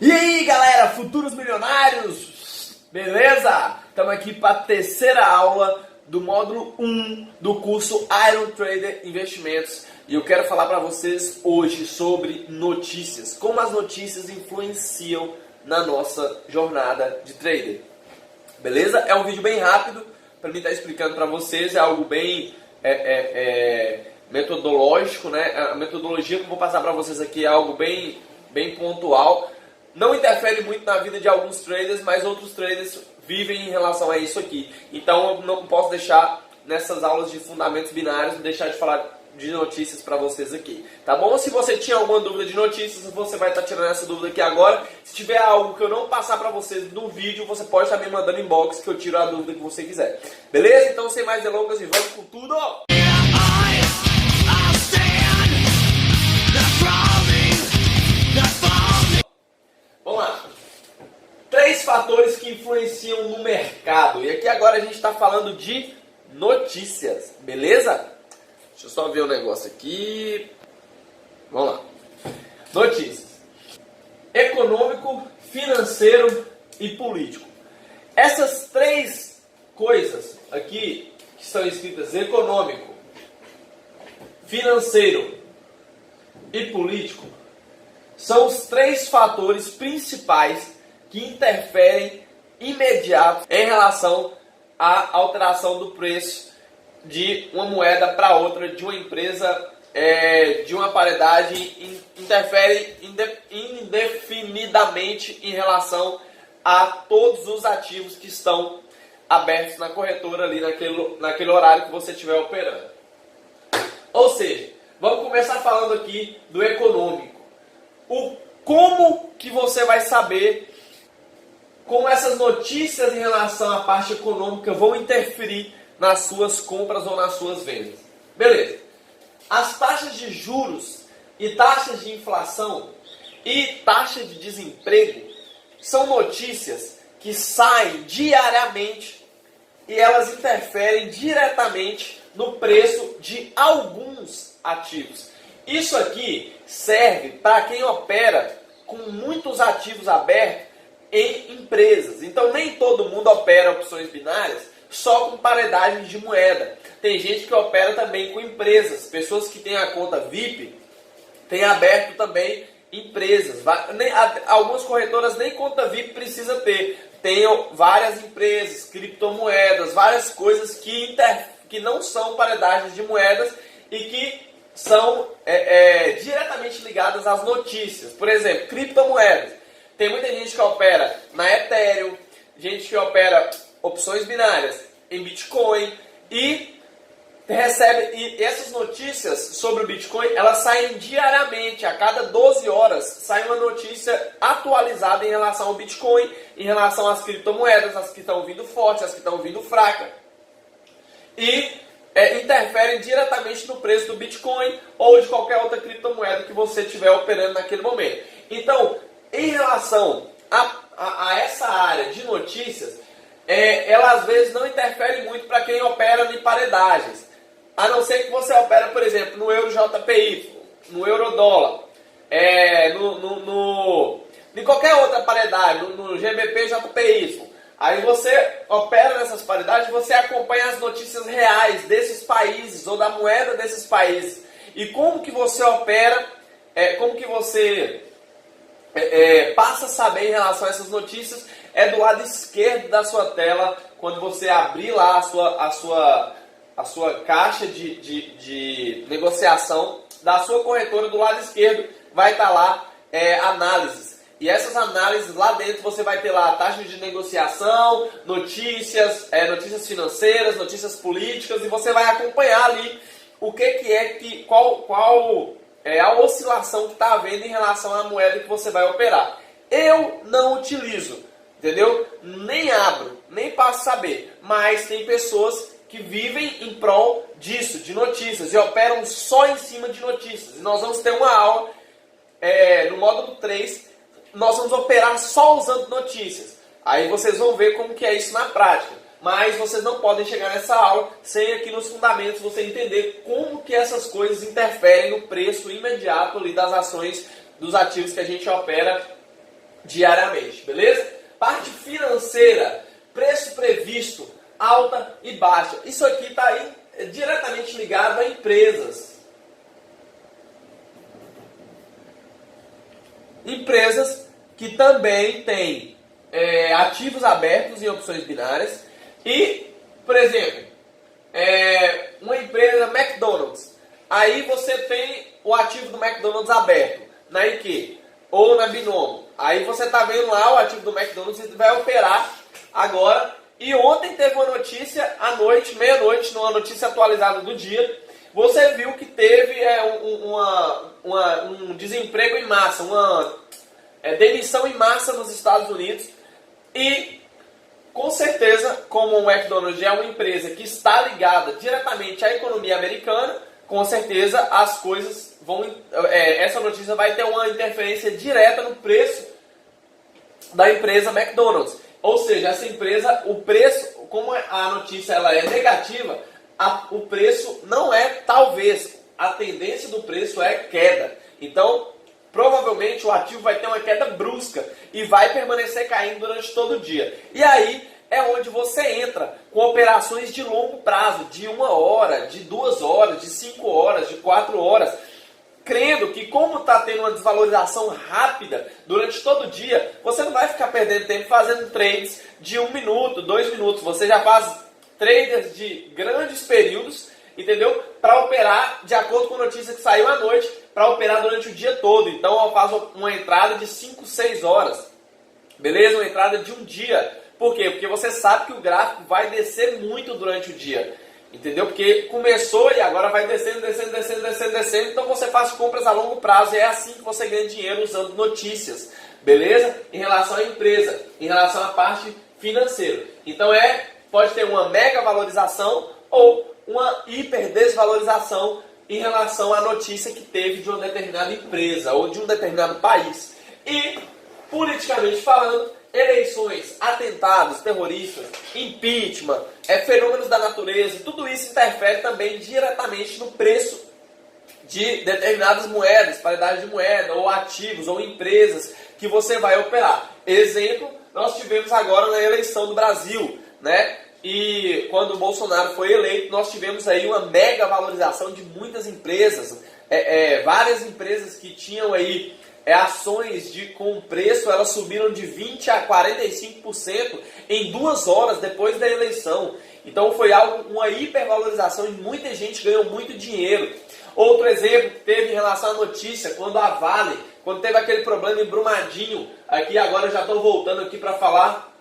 E aí galera, futuros milionários, beleza? Estamos aqui para a terceira aula do módulo 1 do curso Iron Trader Investimentos. E eu quero falar para vocês hoje sobre notícias, como as notícias influenciam na nossa jornada de trader. Beleza? É um vídeo bem rápido, para mim estar explicando para vocês, é algo bem metodológico, né? A metodologia que eu vou passar para vocês aqui é algo bem pontual. Não interfere muito na vida de alguns traders, mas outros traders vivem em relação a isso aqui. Então eu não posso deixar nessas aulas de fundamentos binários, deixar de falar de notícias para vocês aqui. Tá bom? Se você tinha alguma dúvida de notícias, você vai estar tirando essa dúvida aqui agora. Se tiver algo que eu não passar para vocês no vídeo, você pode estar me mandando inbox que eu tiro a dúvida que você quiser. Beleza? Então sem mais delongas e vamos com tudo! Vamos lá. 3 fatores que influenciam no mercado. E aqui agora a gente está falando de notícias, beleza? Deixa eu só ver um negócio aqui. Vamos lá. Notícias. Econômico, financeiro e político. Essas 3 coisas aqui que são escritas econômico, financeiro e político são os 3 fatores principais que interferem imediato em relação à alteração do preço de uma moeda para outra, de uma empresa, de uma paridade, interfere indefinidamente em relação a todos os ativos que estão abertos na corretora ali naquele horário que você estiver operando. Ou seja, vamos começar falando aqui do econômico. Como que você vai saber como essas notícias em relação à parte econômica vão interferir nas suas compras ou nas suas vendas? Beleza. As taxas de juros e taxas de inflação e taxa de desemprego são notícias que saem diariamente e elas interferem diretamente no preço de alguns ativos. Isso aqui serve para quem opera com muitos ativos abertos em empresas. Então nem todo mundo opera opções binárias só com paridade de moeda. Tem gente que opera também com empresas. Pessoas que têm a conta VIP têm aberto também empresas. Algumas corretoras nem conta VIP precisa ter. Tem várias empresas, criptomoedas, várias coisas que não são paridades de moedas e que são diretamente ligadas às notícias. Por exemplo, criptomoedas. Tem muita gente que opera na Ethereum, gente que opera opções binárias em Bitcoin e essas notícias sobre o Bitcoin, elas saem diariamente. A cada 12 horas sai uma notícia atualizada em relação ao Bitcoin, em relação às criptomoedas, as que estão vindo fortes, as que estão vindo fracas. E interferem diretamente no preço do Bitcoin ou de qualquer outra criptomoeda que você estiver operando naquele momento. Então, em relação a essa área de notícias, ela às vezes não interfere muito para quem opera em paridades. A não ser que você opera, por exemplo, no Euro JPY, no Euro Dólar, em qualquer outra paridade, no GBP JPY. Aí você opera nessas paridades, você acompanha as notícias reais desses países ou da moeda desses países. E como que você opera, como que você passa a saber em relação a essas notícias, do lado esquerdo da sua tela, quando você abrir lá a sua caixa de negociação da sua corretora, do lado esquerdo vai estar lá análises. E essas análises lá dentro você vai ter lá a taxa de negociação, notícias financeiras, notícias políticas, e você vai acompanhar ali qual é a oscilação que está havendo em relação à moeda que você vai operar. Eu não utilizo, entendeu? Nem abro, nem passo a saber. Mas tem pessoas que vivem em prol disso, de notícias, e operam só em cima de notícias. E nós vamos ter uma aula no módulo 3, nós vamos operar só usando notícias. Aí vocês vão ver como que é isso na prática. Mas vocês não podem chegar nessa aula sem aqui nos fundamentos você entender como que essas coisas interferem no preço imediato ali das ações dos ativos que a gente opera diariamente, beleza? Parte financeira, preço previsto, alta e baixa. Isso aqui está diretamente ligado a empresas. Empresas que também têm ativos abertos em opções binárias e, por exemplo, uma empresa McDonald's. Aí você tem o ativo do McDonald's aberto na IQ ou na Binomo. Aí você está vendo lá o ativo do McDonald's e vai operar agora. E ontem teve uma notícia à noite, meia-noite, numa notícia atualizada do dia. Você viu que teve um desemprego em massa, uma demissão em massa nos Estados Unidos. E, com certeza, como o McDonald's é uma empresa que está ligada diretamente à economia americana, com certeza as coisas vão... essa notícia vai ter uma interferência direta no preço da empresa McDonald's. Ou seja, essa empresa, o preço, como a notícia ela é negativa, o preço não é talvez, a tendência do preço é queda. Então, provavelmente o ativo vai ter uma queda brusca e vai permanecer caindo durante todo o dia. E aí é onde você entra com operações de longo prazo, de 1 hora, de 2 horas, de 5 horas, de 4 horas, crendo que como está tendo uma desvalorização rápida durante todo o dia, você não vai ficar perdendo tempo fazendo trades de 1 minuto, 2 minutos. Você já faz traders de grandes períodos, entendeu? Para operar de acordo com a notícia que saiu à noite, para operar durante o dia todo. Então eu faço uma entrada de 5, 6 horas. Beleza? Uma entrada de um dia. Por quê? Porque você sabe que o gráfico vai descer muito durante o dia. Entendeu? Porque começou e agora vai descendo, descendo, descendo, descendo, descendo. Então você faz compras a longo prazo e é assim que você ganha dinheiro usando notícias. Beleza? Em relação à empresa, em relação à parte financeira. Então pode ter uma mega valorização ou uma hiper desvalorização em relação à notícia que teve de uma determinada empresa ou de um determinado país. E, politicamente falando, eleições, atentados terroristas, impeachment, fenômenos da natureza, tudo isso interfere também diretamente no preço de determinadas moedas, paridade de moeda, ou ativos, ou empresas que você vai operar. Exemplo, nós tivemos agora na eleição do Brasil, né? E quando o Bolsonaro foi eleito, nós tivemos aí uma mega valorização de muitas empresas, várias empresas que tinham aí ações com preço, elas subiram de 20% a 45% em 2 horas depois da eleição. Então foi uma hipervalorização e muita gente ganhou muito dinheiro. Outro exemplo que teve em relação à notícia, quando teve aquele problema em Brumadinho, aqui agora eu já estou voltando aqui para falar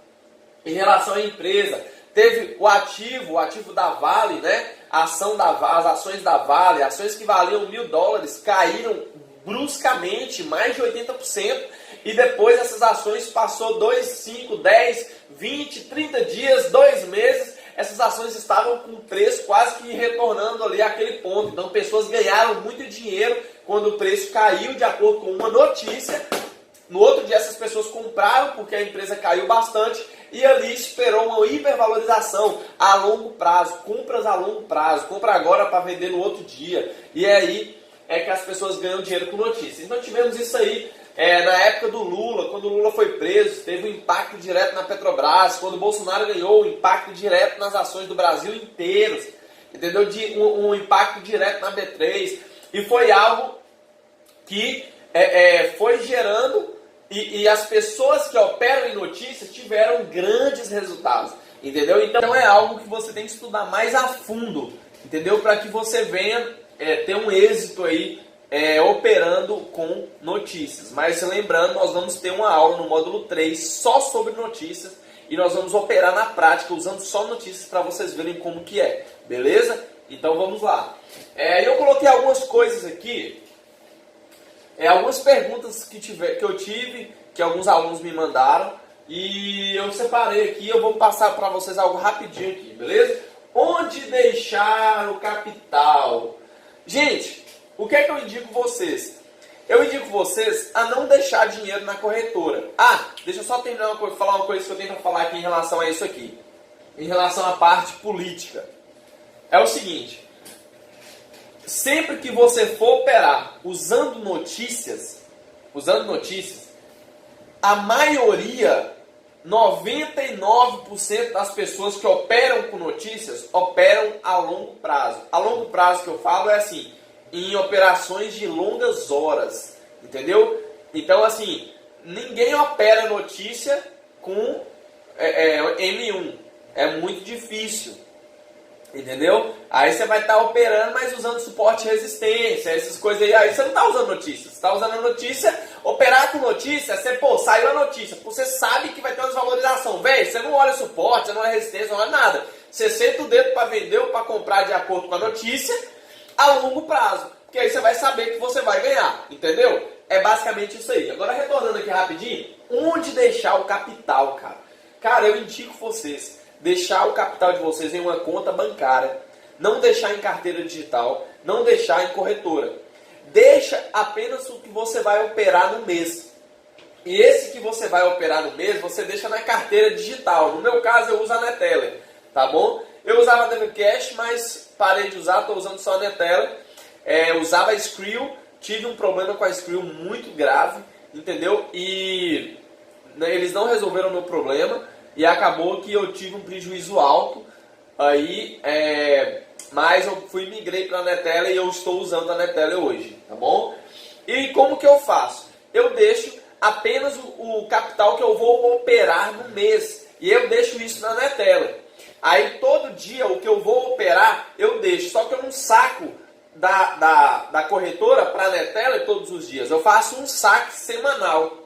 em relação à empresa. Teve o ativo da Vale, né? As ações da Vale, ações que valiam $1.000, caíram bruscamente, mais de 80%, e depois essas ações passou 2, 5, 10, 20, 30 dias, 2 meses, essas ações estavam com preço quase que retornando ali àquele ponto. Então pessoas ganharam muito dinheiro quando o preço caiu de acordo com uma notícia. No outro dia essas pessoas compraram porque a empresa caiu bastante e ali esperou uma hipervalorização a longo prazo, compras a longo prazo, compra agora para vender no outro dia. E aí é que as pessoas ganham dinheiro com notícias. Então tivemos isso aí na época do Lula, quando o Lula foi preso, teve um impacto direto na Petrobras, quando o Bolsonaro ganhou, um impacto direto nas ações do Brasil inteiros, entendeu? Um impacto direto na B3, e foi algo que foi gerando, e as pessoas que operam em notícias tiveram grandes resultados, entendeu? Então é algo que você tem que estudar mais a fundo, entendeu? Para que você venha ter um êxito aí operando com notícias. Mas lembrando, nós vamos ter uma aula no módulo 3 só sobre notícias e nós vamos operar na prática usando só notícias para vocês verem como que é, beleza? Então vamos lá. Eu coloquei algumas coisas aqui, algumas perguntas que eu tive, que alguns alunos me mandaram, e eu separei aqui, eu vou passar para vocês algo rapidinho aqui, beleza? Onde deixar o capital? Gente, o que é que eu indico vocês? Eu indico vocês a não deixar dinheiro na corretora. Deixa eu só terminar falar uma coisa que eu tenho para falar aqui em relação a isso aqui. Em relação à parte política. É o seguinte. Sempre que você for operar usando notícias, a maioria, 99% das pessoas que operam com notícias, operam a longo prazo. A longo prazo que eu falo é assim, em operações de longas horas, entendeu? Então, assim, ninguém opera notícia com M1. É muito difícil. Entendeu? Aí você vai estar operando, mas usando suporte de resistência, essas coisas aí. Aí você não está usando notícia. Você está usando a notícia, operar com notícia, você, saiu a notícia. Você sabe que vai ter uma desvalorização. Véi, você não olha suporte, você não olha resistência, não olha nada. Você senta o dedo para vender ou para comprar de acordo com a notícia a longo prazo. Porque aí você vai saber que você vai ganhar. Entendeu? É basicamente isso aí. Agora, retornando aqui rapidinho, onde deixar o capital, cara? Cara, eu indico vocês deixar o capital de vocês em uma conta bancária, não deixar em carteira digital, não deixar em corretora. Deixa apenas o que você vai operar no mês. E esse que você vai operar no mês, você deixa na carteira digital. No meu caso, eu uso a Neteller, tá bom? Eu usava a Debicash, mas parei de usar, estou usando só a Neteller. Usava a Skrill, tive um problema com a Skrill muito grave, entendeu? E eles não resolveram o meu problema. E acabou que eu tive um prejuízo alto, aí, mas eu migrei para a Neteller e eu estou usando a Neteller hoje, tá bom? E como que eu faço? Eu deixo apenas o capital que eu vou operar no mês, e eu deixo isso na Neteller. Aí todo dia o que eu vou operar, eu deixo, só que eu não saco da corretora para a Neteller todos os dias, eu faço um saque semanal.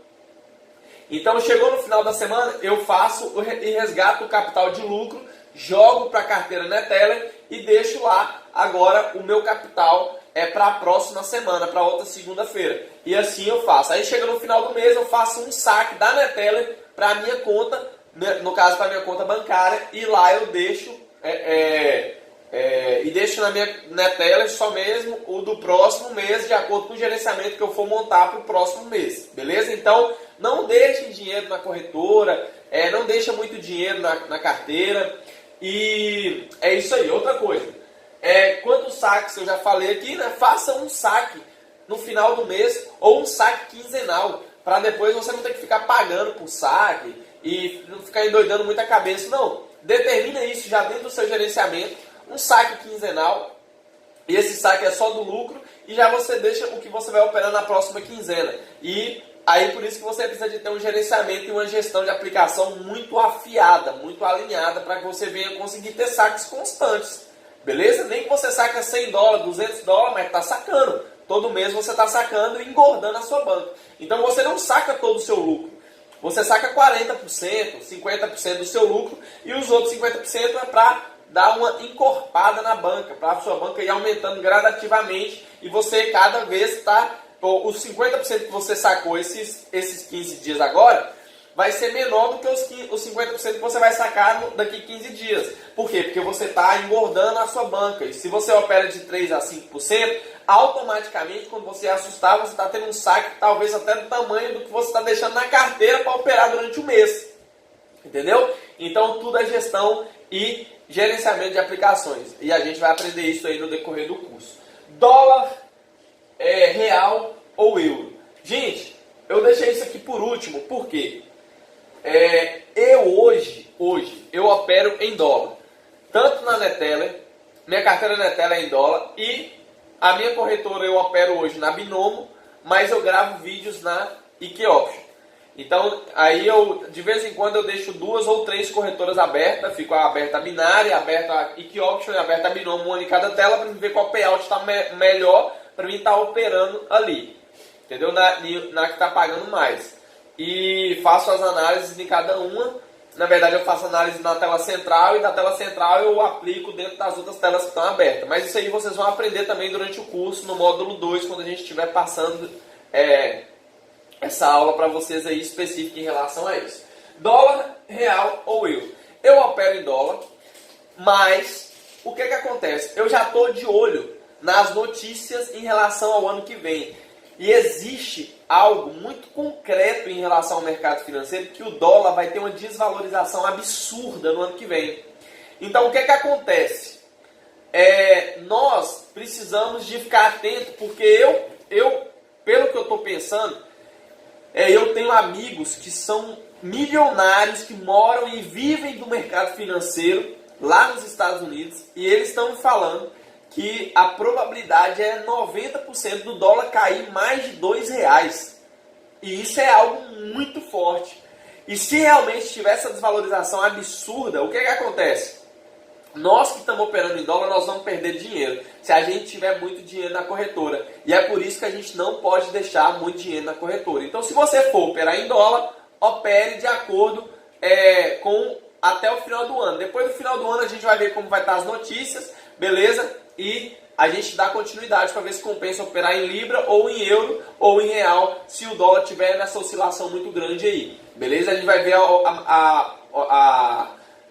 Então chegou no final da semana, eu faço e resgato o capital de lucro, jogo para a carteira Neteller e deixo lá agora o meu capital para a próxima semana, para outra segunda-feira. E assim eu faço. Aí chega no final do mês, eu faço um saque da Neteller para a minha conta, no caso para a minha conta bancária, e lá eu deixo e deixo na minha Neteller só mesmo o do próximo mês, de acordo com o gerenciamento que eu for montar para o próximo mês, beleza? Então, não deixem dinheiro na corretora, não deixa muito dinheiro na carteira, e é isso aí. Outra coisa, quantos saques eu já falei aqui, né? Faça um saque no final do mês, ou um saque quinzenal, para depois você não ter que ficar pagando por saque, e não ficar endoidando muito a cabeça, não. Determina isso já dentro do seu gerenciamento, um saque quinzenal, e esse saque é só do lucro, e já você deixa o que você vai operar na próxima quinzena. E aí por isso que você precisa de ter um gerenciamento e uma gestão de aplicação muito afiada, muito alinhada, para que você venha conseguir ter saques constantes. Beleza? Nem que você saca $100, $200, mas está sacando. Todo mês você está sacando e engordando a sua banca. Então você não saca todo o seu lucro. Você saca 40%, 50% do seu lucro, e os outros 50% é para dar uma encorpada na banca, para a sua banca ir aumentando gradativamente, e você cada vez está, os 50% que você sacou esses 15 dias agora, vai ser menor do que os 50% que você vai sacar daqui 15 dias. Por quê? Porque você está engordando a sua banca, e se você opera de 3 a 5%, automaticamente, quando você assustar, você está tendo um saque talvez até do tamanho do que você está deixando na carteira para operar durante o mês. Entendeu? Então tudo é gestão e gerenciamento de aplicações. E a gente vai aprender isso aí no decorrer do curso. Dólar, real ou euro. Gente, eu deixei isso aqui por último, por quê? Eu hoje eu opero em dólar. Tanto na Neteller, minha carteira Neteller é em dólar, e a minha corretora eu opero hoje na Binomo, mas eu gravo vídeos na IKEOption. Então, aí de vez em quando eu deixo 2 ou 3 corretoras abertas, fico aberta a Binária, aberta a IKEOption e aberta a Binomo, uma em cada tela, para ver qual payout está melhor para mim estar operando ali. Entendeu? Na que está pagando mais. E faço as análises de cada uma. Na verdade, eu faço análise na tela central, e da tela central eu aplico dentro das outras telas que estão abertas. Mas isso aí vocês vão aprender também durante o curso, no módulo 2, quando a gente estiver passando essa aula para vocês aí específica em relação a isso. Dólar, real ou euro. Eu opero em dólar, mas o que acontece? Eu já estou de olho nas notícias em relação ao ano que vem. E existe algo muito concreto em relação ao mercado financeiro, que o dólar vai ter uma desvalorização absurda no ano que vem. Então o que acontece? Nós precisamos de ficar atento, porque eu pelo que eu estou pensando, Eu tenho amigos que são milionários, que moram e vivem do mercado financeiro lá nos Estados Unidos, e eles estão falando que a probabilidade é 90% do dólar cair mais de R$2. E isso é algo muito forte. E se realmente tiver essa desvalorização absurda, o que acontece? Nós que estamos operando em dólar, nós vamos perder dinheiro se a gente tiver muito dinheiro na corretora. E é por isso que a gente não pode deixar muito dinheiro na corretora. Então, se você for operar em dólar, opere de acordo com até o final do ano. Depois do final do ano, a gente vai ver como vai estar as notícias, beleza? E a gente dá continuidade para ver se compensa operar em libra, ou em euro, ou em real, se o dólar tiver nessa oscilação muito grande aí. Beleza? A gente vai ver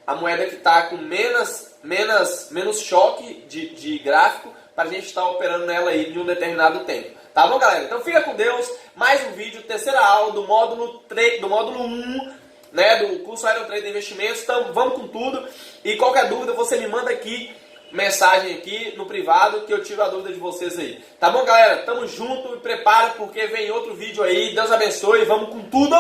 a moeda que está com menos choque de gráfico, para a gente estar operando nela aí em um determinado tempo. Tá bom, galera? Então fica com Deus. Mais um vídeo, terceira aula do módulo 1, né, do curso Iron Trader Investimentos. Então vamos com tudo. E qualquer dúvida você me manda aqui, mensagem aqui no privado, que eu tiro a dúvida de vocês aí. Tá bom, galera? Tamo junto e prepara porque vem outro vídeo aí. Deus abençoe. Vamos com tudo!